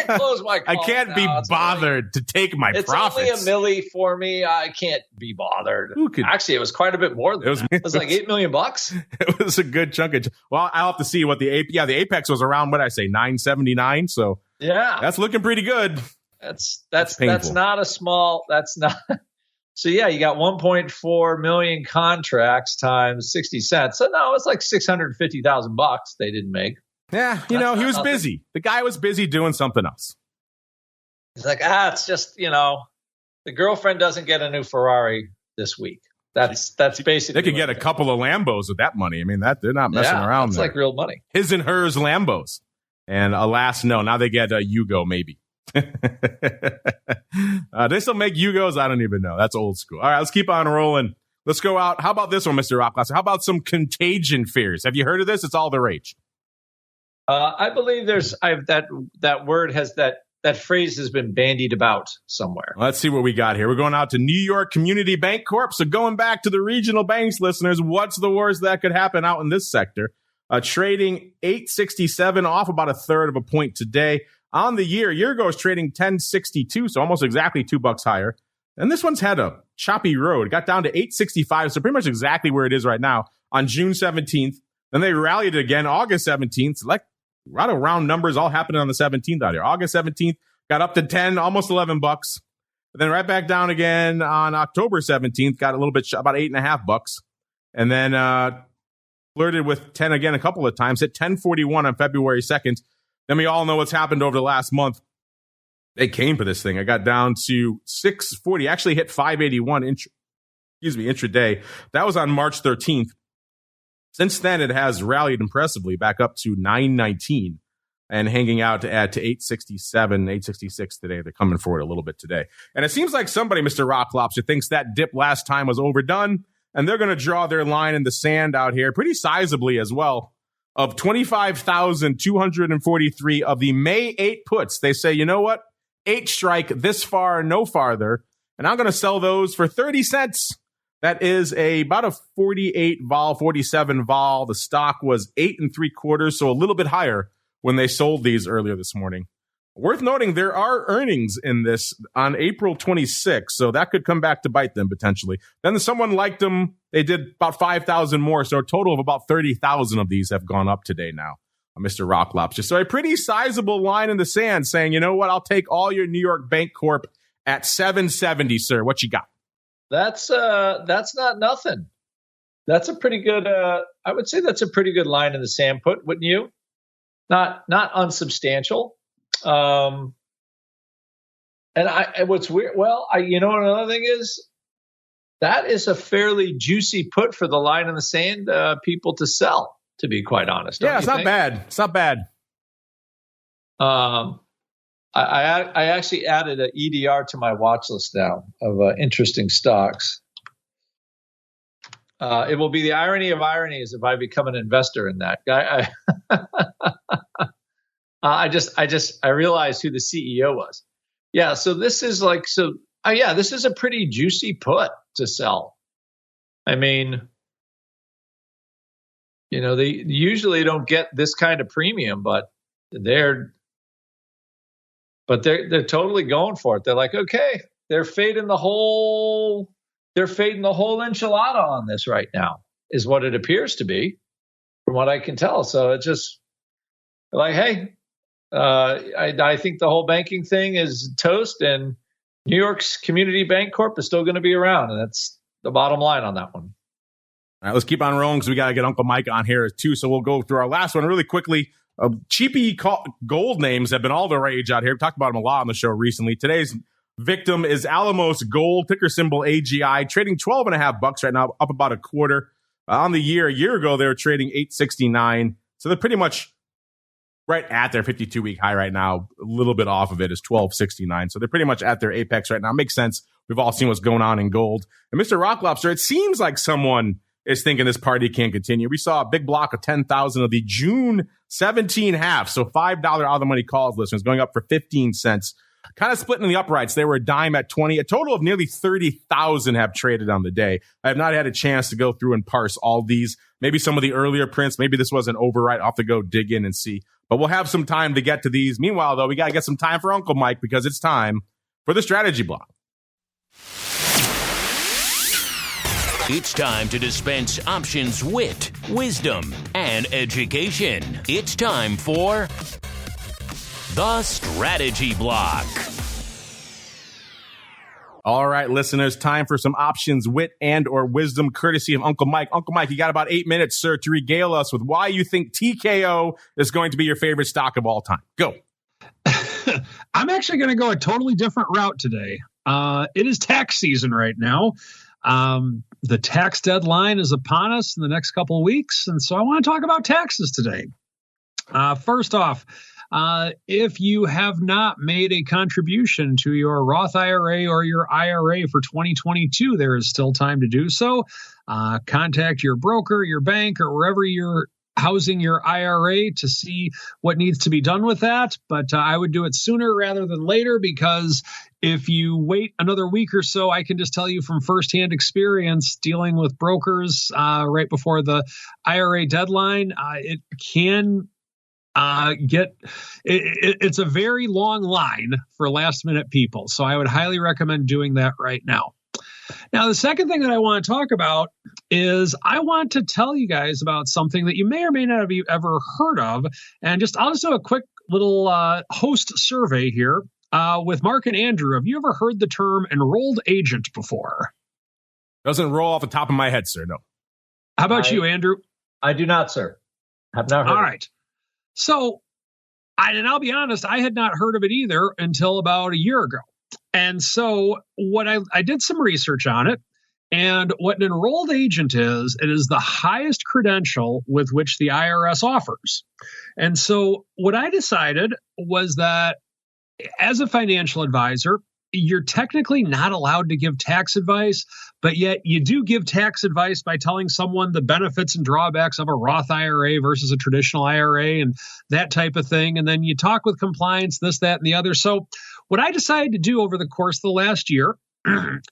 close my call. I can't be bothered to take my profits. It's only $1 million for me. I can't be bothered. Actually, it was quite a bit more than that. It was like $8 million. It was a good chunk of. Well, I'll have to see what the Apex was around. What did I say, 979. So yeah, that's looking pretty good. That's not a small. That's not. So yeah, you got 1.4 million contracts times 60 cents. So no, it's like $650,000 they didn't make. Yeah, he was busy. The guy was busy doing something else. He's like, it's just, the girlfriend doesn't get a new Ferrari this week. That's basically. They could get a couple of Lambos with that money. I mean, they're not messing around. It's there. like real money. His and hers Lambos. And alas, no. Now they get a Yugo, maybe. They still make Yugos? I don't even know. That's old school. All right, let's keep on rolling. Let's go out. How about this one, Mr. Rockglasser? How about some contagion fears? Have you heard of this? It's all the rage. I believe that word has that phrase has been bandied about somewhere. Let's see what we got here. We're going out to New York Community Bank Corp. So going back to the regional banks, listeners, what's the worst that could happen out in this sector? Trading 867 off about a third of a point today. On the year ago is trading 1062, so almost exactly $2 higher. And this one's had a choppy road. It got down to 865, so pretty much exactly where it is right now on June 17th. Then they rallied again August 17th. Like a lot of round numbers all happening on the 17th out here. August 17th got up to 10, almost $11. But then right back down again on October 17th, got a little bit, about $8.50. And then flirted with 10 again a couple of times, hit 1041 on February 2nd. Then we all know what's happened over the last month. They came for this thing. I got down to 640, actually hit 581 intraday. That was on March 13th. Since then, it has rallied impressively back up to 919 and hanging out to 867, 866 today. They're coming forward a little bit today. And it seems like somebody, Mr. Rocklobster, thinks that dip last time was overdone, and they're going to draw their line in the sand out here pretty sizably as well. Of 25,243 of the May 8 puts, they say, you know what? 8 strike this far, no farther. And I'm going to sell those for 30 cents. That is about a 48 vol, 47 vol. The stock was 8 3/4, so a little bit higher when they sold these earlier this morning. Worth noting, there are earnings in this on April 26th, so that could come back to bite them potentially. Then someone liked them. They did about 5,000 more, so a total of about 30,000 of these have gone up today now, Mr. Rocklobster. So a pretty sizable line in the sand saying, you know what, I'll take all your New York Bank Corp at 770, sir. What you got? That's not nothing. That's a pretty good, I would say that's a pretty good line in the sand put, wouldn't you? Not unsubstantial. And what's weird, another thing is that is a fairly juicy put for the line in the sand people to sell, to be quite honest. Yeah, it's not bad. It's not bad. I actually added an EDR to my watch list now of interesting stocks. It will be the irony of ironies if I become an investor in that guy. I realized who the CEO was. Yeah. So this is this is a pretty juicy put to sell. I mean, they usually don't get this kind of premium, but they're totally going for it. They're like, okay, they're fading the whole enchilada on this right now, is what it appears to be, from what I can tell. So it's just like, hey, I think the whole banking thing is toast, and New York's Community Bank Corp is still going to be around, and that's the bottom line on that one. All right, let's keep on rolling because we got to get Uncle Mike on here too. So we'll go through our last one really quickly. Cheapy gold names have been all the rage out here. We've talked about them a lot on the show recently. Today's victim is Alamos Gold, ticker symbol AGI, trading $12.50 right now, up about a quarter. On the year, a year ago, they were trading $8.69. So they're pretty much right at their 52-week high right now. A little bit off of it is $12.69. So they're pretty much at their apex right now. Makes sense. We've all seen what's going on in gold. And Mr. Rocklobster, it seems like someone is thinking this party can't continue. We saw a big block of 10,000 of the June 17 half. So $5 out of the money calls, listeners, going up for 15 cents. Kind of splitting the uprights. They were a dime at 20. A total of nearly 30,000 have traded on the day. I have not had a chance to go through and parse all these. Maybe some of the earlier prints. Maybe this was an overwrite. I'll have to go dig in and see. But we'll have some time to get to these. Meanwhile, though, we got to get some time for Uncle Mike because it's time for the strategy block. It's time to dispense options, wit, wisdom, and education. It's time for the Strategy Block. All right, listeners, time for some options, wit, and or wisdom, courtesy of Uncle Mike. Uncle Mike, you got about 8 minutes, sir, to regale us with why you think TKO is going to be your favorite stock of all time. Go. I'm actually going to go a totally different route today. It is tax season right now. The tax deadline is upon us in the next couple of weeks, and so I want to talk about taxes today. First off, if you have not made a contribution to your Roth IRA or your IRA for 2022, there is still time to do so. Contact your broker, your bank, or wherever you're housing your IRA to see what needs to be done with that. But I would do it sooner rather than later, because if you wait another week or so, I can just tell you from firsthand experience dealing with brokers right before the IRA deadline, it can it's a very long line for last minute people. So I would highly recommend doing that right now. Now, the second thing that I want to talk about is I want to tell you guys about something that you may or may not have ever heard of. And I'll just do a quick little host survey here with Mark and Andrew. Have you ever heard the term enrolled agent before? Doesn't roll off the top of my head, sir. No. How about you, Andrew? I do not, sir. Have not heard. All right. So, I'll be honest, I had not heard of it either until about a year ago. And so what I did some research on it, and what an enrolled agent is, it is the highest credential with which the IRS offers. And so what I decided was that as a financial advisor, you're technically not allowed to give tax advice, but yet you do give tax advice by telling someone the benefits and drawbacks of a Roth IRA versus a traditional IRA and that type of thing. And then you talk with compliance, this, that, and the other. So what I decided to do over the course of the last year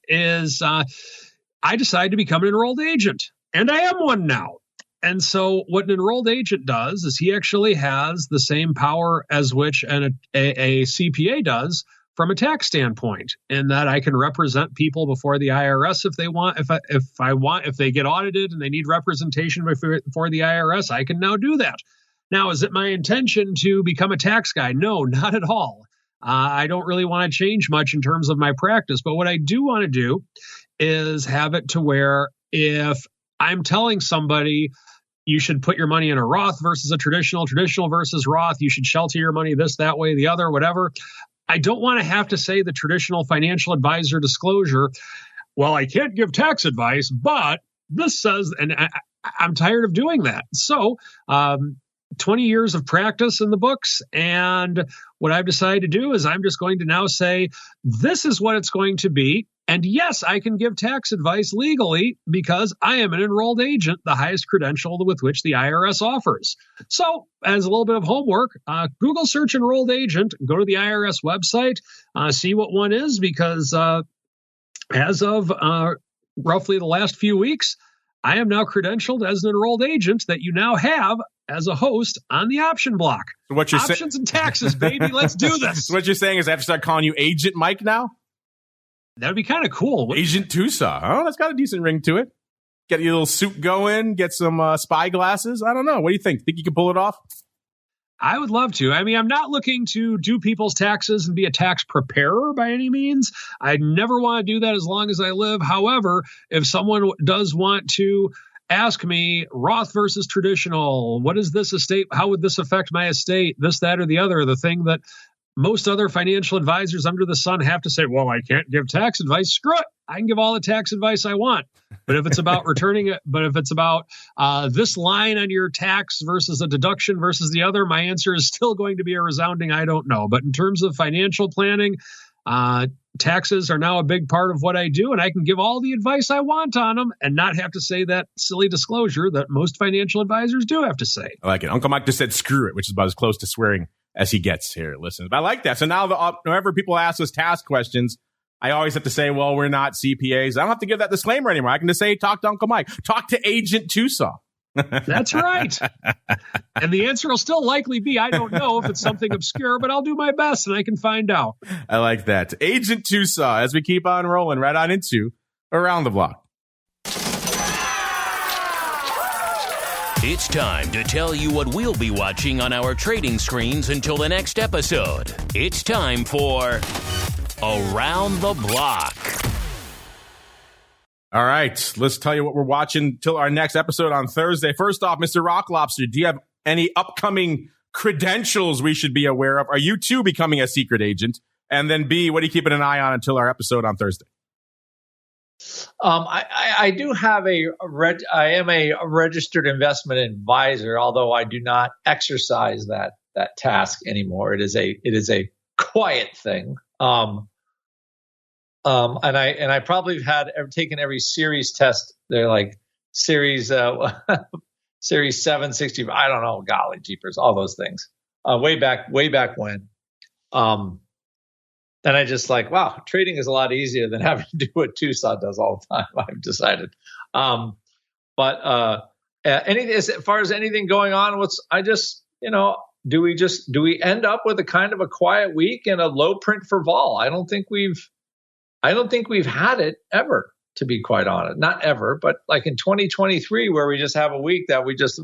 is I decided to become an enrolled agent, and I am one now. And so what an enrolled agent does is he actually has the same power as which a CPA does from a tax standpoint, in that I can represent people before the IRS if they want. If they get audited and they need representation before the IRS, I can now do that. Now, is it my intention to become a tax guy? No, not at all. I don't really want to change much in terms of my practice, but what I do want to do is have it to where if I'm telling somebody you should put your money in a Roth versus a traditional versus Roth, you should shelter your money this, that way, the other, whatever, I don't want to have to say the traditional financial advisor disclosure, well, I can't give tax advice, but this says, and I'm tired of doing that. So 20 years of practice in the books, and what I've decided to do is I'm just going to now say, this is what it's going to be. And yes, I can give tax advice legally because I am an enrolled agent, the highest credential with which the IRS offers. So as a little bit of homework, Google search enrolled agent, go to the IRS website, see what one is, because as of roughly the last few weeks, I am now credentialed as an enrolled agent that you now have as a host on the option block. So what you're Options and taxes, baby. Let's do this. So what you're saying is I have to start calling you Agent Mike now? That would be kind of cool. Agent TOSAW. Oh, that's got a decent ring to it. Get your little suit going, get some spy glasses. I don't know. What do you think? Think you can pull it off? I would love to. I mean, I'm not looking to do people's taxes and be a tax preparer by any means. I never want to do that as long as I live. However, if someone does want to ask me Roth versus traditional, what is this estate? How would this affect my estate? This, that, or the other, the thing that most other financial advisors under the sun have to say, well, I can't give tax advice. Screw it. I can give all the tax advice I want. But if it's about returning it, but if it's about this line on your tax versus a deduction versus the other, my answer is still going to be a resounding I don't know. But in terms of financial planning, taxes are now a big part of what I do, and I can give all the advice I want on them and not have to say that silly disclosure that most financial advisors do have to say. I like it. Uncle Mike just said screw it, which is about as close to swearing as he gets here. Listen, I like that. So now whenever people ask us task questions, I always have to say, well, we're not CPAs. I don't have to give that disclaimer anymore. I can just say, talk to Uncle Mike. Talk to Agent TOSAW. That's right. And the answer will still likely be, I don't know if it's something obscure, but I'll do my best and I can find out. I like that. Agent TOSAW, as we keep on rolling right on into Around the Block. It's time to tell you what we'll be watching on our trading screens until the next episode. It's time for Around the Block. All right, let's tell you what we're watching till our next episode on Thursday. First off, Mr. Rock Lobster, do you have any upcoming credentials we should be aware of? Are you too becoming a secret agent? And then B, what are you keeping an eye on until our episode on Thursday? I do have I am a registered investment advisor, although I do not exercise that task anymore. It is a quiet thing. And I probably have taken every series test. They're like series 760. I don't know. Golly jeepers, all those things. Way back when. And I just like, wow, trading is a lot easier than having to do what TOSAW does all the time. I've decided. But anything as far as anything going on, do we end up with a kind of a quiet week and a low print for vol? I don't think we've had it ever, to be quite honest. Not ever, but like in 2023, where we just have a week that we just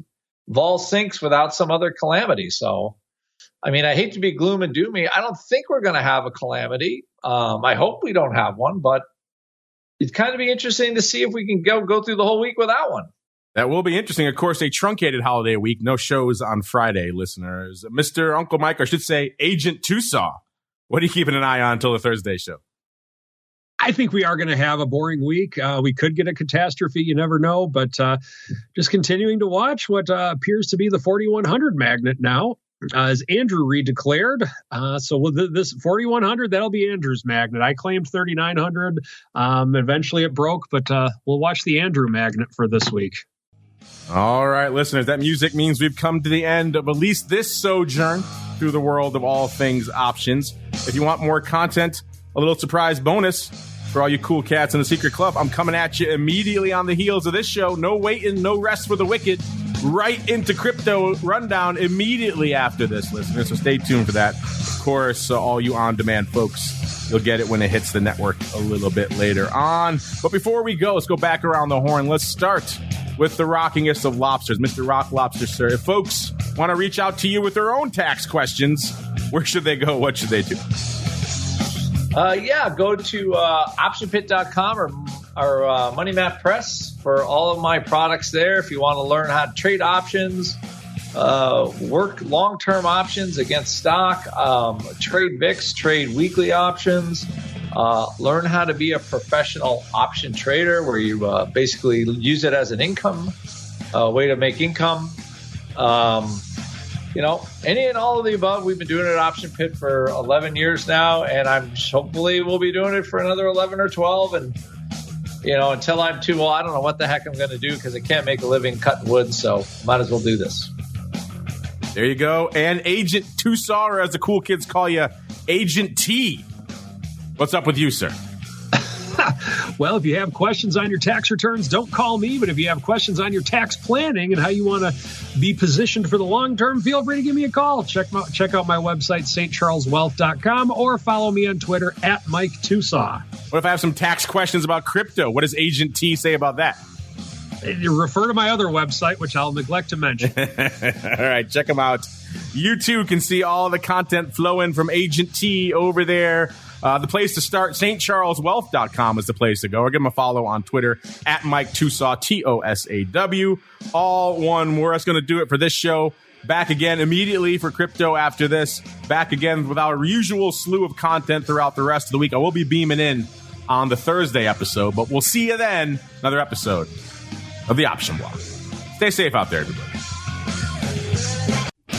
vol sinks without some other calamity. So, I mean, I hate to be gloom and doomy. I don't think we're going to have a calamity. I hope we don't have one, but it'd kind of be interesting to see if we can go through the whole week without one. That will be interesting. Of course, a truncated holiday week. No shows on Friday, listeners. Mr. Uncle Mike, or I should say Agent TOSAW. What are you keeping an eye on until the Thursday show? I think we are going to have a boring week. We could get a catastrophe. You never know. But just continuing to watch what appears to be the 4100 magnet now. As Andrew Reed declared. So with this 4100, that'll be Andrew's magnet. I claimed 3900. Eventually it broke, but we'll watch the Andrew magnet for this week. All right, listeners, that music means we've come to the end of at least this sojourn through the world of all things options. If you want more content, a little surprise bonus for all you cool cats in the secret club, I'm coming at you immediately on the heels of this show. No waiting, no rest for the wicked. Right into crypto rundown immediately after this, listeners. So stay tuned for that. Of course, all you on-demand folks, you'll get it when it hits the network a little bit later on. But before we go, let's go back around the horn. Let's start with the rockingest of lobsters, Mr. Rock Lobster, sir. If folks want to reach out to you with their own tax questions, where should they go? What should they do? Go to optionpit.com or Money Map Press for all of my products there. If you want to learn how to trade options, work long-term options against stock, trade VIX, trade weekly options, learn how to be a professional option trader where you basically use it as an income, way to make income. Any and all of the above. We've been doing it at Option Pit for 11 years now, and hopefully we'll be doing it for another 11 or 12. And, until I'm too old, I don't know what the heck I'm going to do because I can't make a living cutting wood, so might as well do this. There you go. And Agent TOSAW, or as the cool kids call you, Agent T. What's up with you, sir? Well, if you have questions on your tax returns, don't call me. But if you have questions on your tax planning and how you want to be positioned for the long term, feel free to give me a call. Check out my website, stcharleswealth.com, or follow me on Twitter at Mike TOSAW. What if I have some tax questions about crypto? What does Agent T say about that? You refer to my other website, which I'll neglect to mention. All right, check them out. You too can see all the content flowing from Agent T over there. The place to start, stcharleswealth.com is the place to go. Or give him a follow on Twitter at Mike TOSAW, TOSAW. All one word. That's going to do it for this show. Back again immediately for crypto after this. Back again with our usual slew of content throughout the rest of the week. I will be beaming in on the Thursday episode, but we'll see you then. Another episode of the Option Block. Stay safe out there, everybody.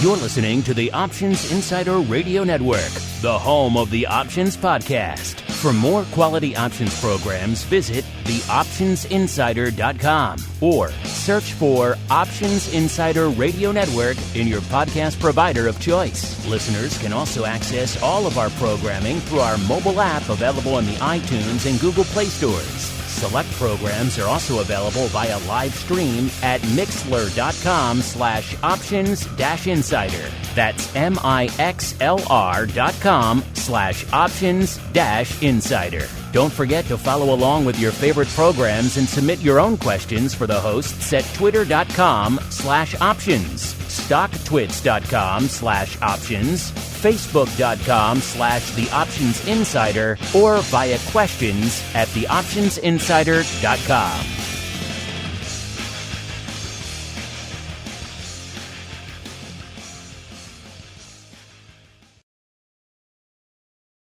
You're listening to the Options Insider Radio Network, the home of the Options Podcast. For more quality options programs, visit theoptionsinsider.com or search for Options Insider Radio Network in your podcast provider of choice. Listeners can also access all of our programming through our mobile app available in the iTunes and Google Play stores. Select programs are also available via live stream at mixlr.com/options-insider. That's mixlr.com/options-insider. Don't forget to follow along with your favorite programs and submit your own questions for the hosts at twitter.com/options, stocktwits.com/options, facebook.com/theoptionsinsider or via questions@theoptionsinsider.com.